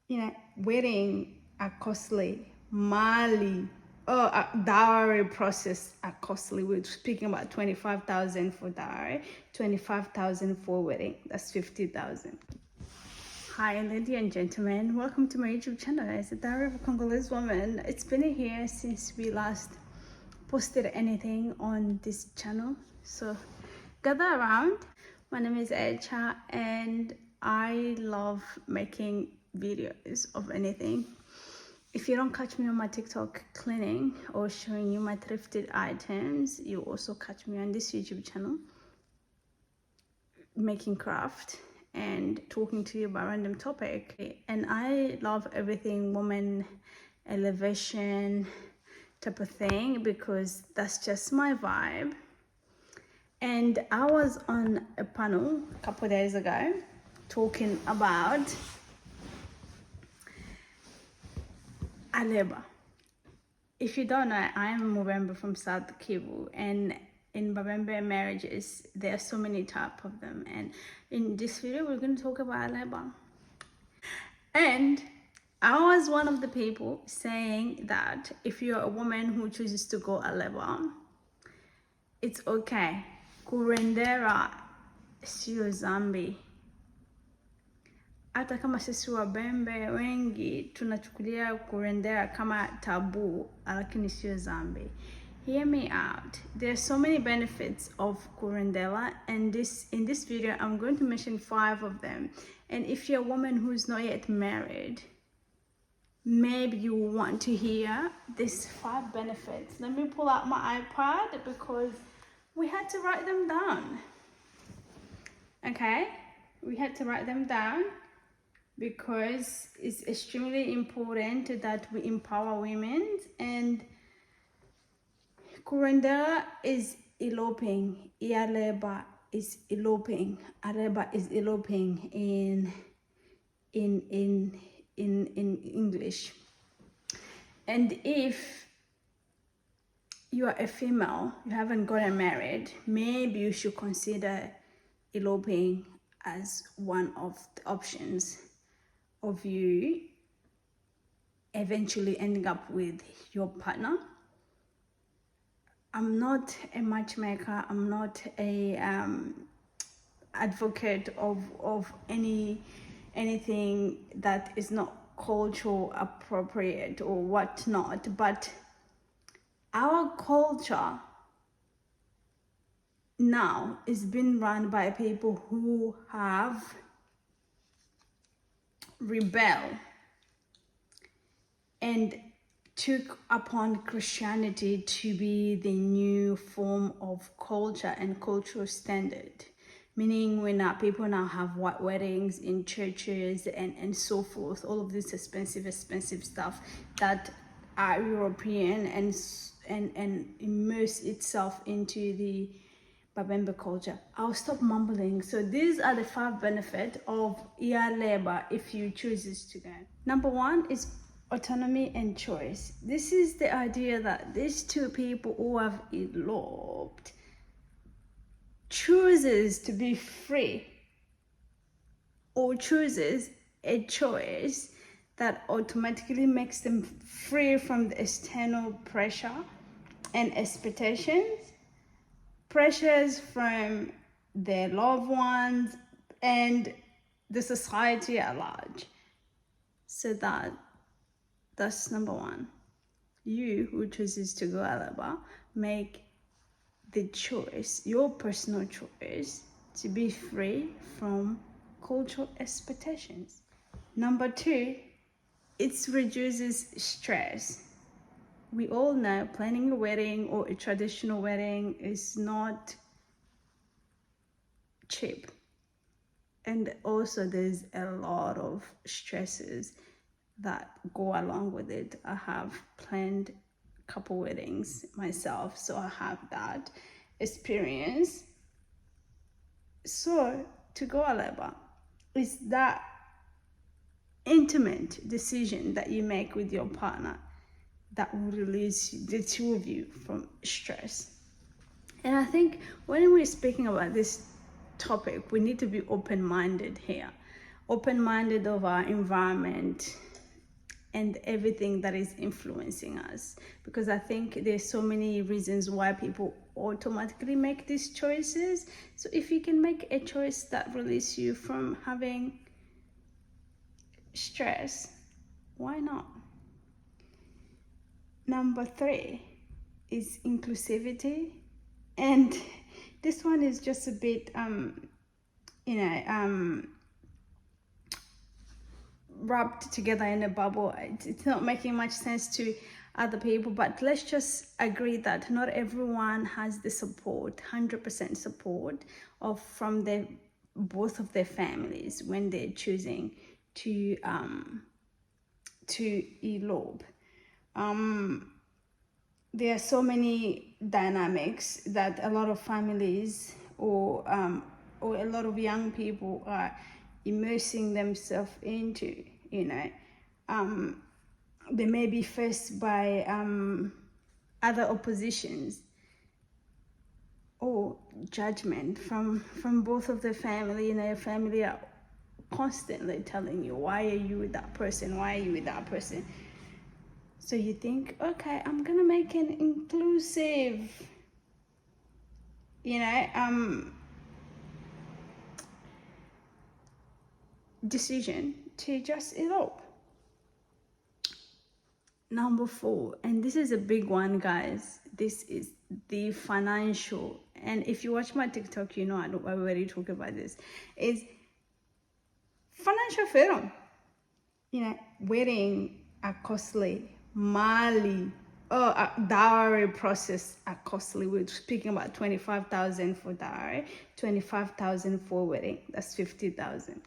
Wedding are costly. Mali, dowry process are costly. We're speaking about 25,000 for dowry, 25,000 for wedding. That's 50,000. Hi, ladies and gentlemen. Welcome to my YouTube channel. It's the Diary of a Congolese Woman. It's been a year since we last posted anything on this channel, so gather around. My name is Echa and I love making videos of anything. If you don't catch me on my TikTok cleaning or showing you my thrifted items, you also catch me on this YouTube channel making craft and talking to you about random topic. And I love everything woman elevation type of thing because that's just my vibe. And I was on a panel a couple of days ago talking about Aleba. If you don't know, I am a Mubembe from South Kivu, and in Mubembe marriages, there are so many types of them. And in this video, we're going to talk about Aleba. And I was one of the people saying that if you're a woman who chooses to go Aleba, it's okay. Kurendera sio zambi. Hata kama sisi Wabembe wengi tunachukulia kurendera kama tabu, lakini sio zambi. Hear me out. There's so many benefits of kurendera, and in this video I'm going to mention 5 of them. And if you're a woman who's not yet married, maybe you want to hear these 5 benefits. Let me pull out my iPad because we had to write them down. Okay, we had to write them down because it's extremely important that we empower women. And Kurendera is eloping, Aleba is eloping, Aleba is eloping in English. And if you are a female, you haven't gotten married, maybe you should consider eloping as one of the options of you eventually ending up with your partner. I'm not a matchmaker. I'm not a advocate of anything that is not cultural appropriate or whatnot, but our culture now is being run by people who have rebelled and took upon Christianity to be the new form of culture and cultural standard. Meaning people now have white weddings in churches and so forth, all of this expensive stuff that are European and immerse itself into the Babembe culture. I'll stop mumbling. So these are the 5 benefits of Aleba if you choose to go. Number 1 is autonomy and choice. This is the idea that these 2 people who have eloped chooses to be free, or chooses a choice that automatically makes them free from the external pressure and expectations, pressures from their loved ones and the society at large. So that's number 1. You who chooses to go Aleba, make the choice, your personal choice, to be free from cultural expectations. Number 2, it reduces stress. We all know planning a wedding or a traditional wedding is not cheap. And also there's a lot of stresses that go along with it. I have planned a couple weddings myself, so I have that experience. So to go Aleba is that intimate decision that you make with your partner that will release the 2 of you from stress. And I think when we're speaking about this topic, we need to be open-minded here. open-minded of our environment and everything that is influencing us, because I think there's so many reasons why people automatically make these choices. So if you can make a choice that releases you from having stress, why not? Number 3 is inclusivity, and this one is just a bit wrapped together in a bubble. It's not making much sense to other people, but let's just agree that not everyone has the support, 100% support from both of their families when they're choosing to elope. There are so many dynamics that a lot of families or a lot of young people are immersing themselves into. They may be faced by other oppositions or judgment from both of the family. Family are constantly telling you, why are you with that person, why are you with that person? So you think, okay, I'm gonna make an inclusive decision to just elope. Number 4, and this is a big one, guys, this is the financial. And if you watch my TikTok, I already talk about this, is financial freedom. Wedding are costly, Mali, dowry process are costly. We're speaking about 25,000 for dowry, 25,000 for wedding, that's 50,000.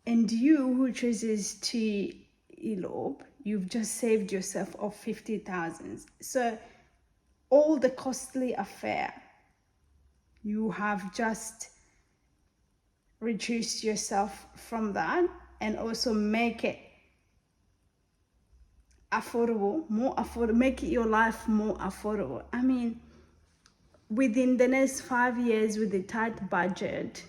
And you who chooses to elope, you've just saved yourself of 50,000. So all the costly affair, you have just reduced yourself from that, and also make it affordable, more affordable, make your life more affordable. I mean, within the next 5 years, with a tight budget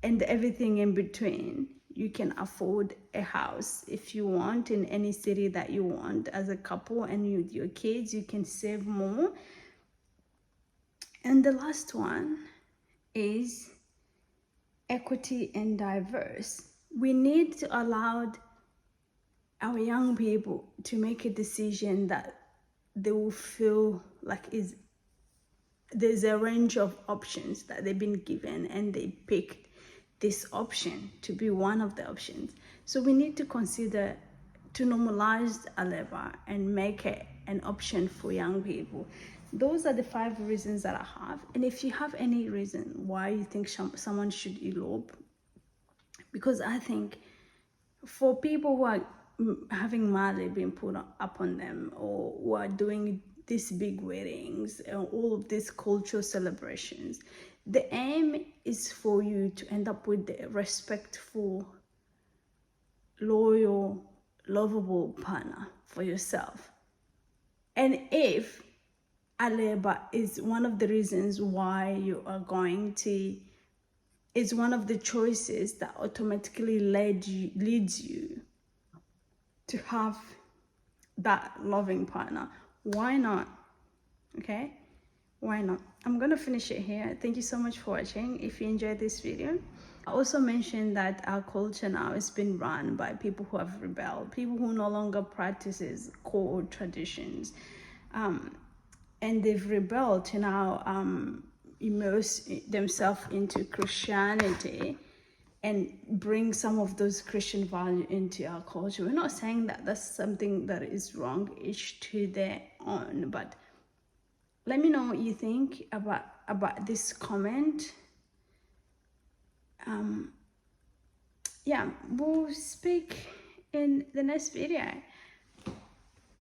and everything in between, you can afford a house if you want in any city that you want as a couple, and with your kids you can save more. And the last one is equity and diverse. We need to allow our young people to make a decision that they will feel like there's a range of options that they've been given, and they picked this option to be one of the options. So we need to consider to normalize Aleba and make it an option for young people. Those are the 5 reasons that I have. And if you have any reason why you think someone should elope, because I think for people who are having Mali being put up on them, or who are doing these big weddings and all of these cultural celebrations, the aim is for you to end up with a respectful, loyal, lovable partner for yourself. And if Aleba is one of the reasons why you are going to, is one of the choices that automatically leads you to have that loving partner, why not? Okay, why not? I'm gonna finish it here. Thank you so much for watching. If you enjoyed this video, I also mentioned that our culture now is being run by people who have rebelled, people who no longer practices core traditions, and they've rebelled to now immerse themselves into Christianity and bring some of those Christian values into our culture. We're not saying that that's something that is wrong, each to their own, but let me know what you think about this comment. Yeah, we'll speak in the next video.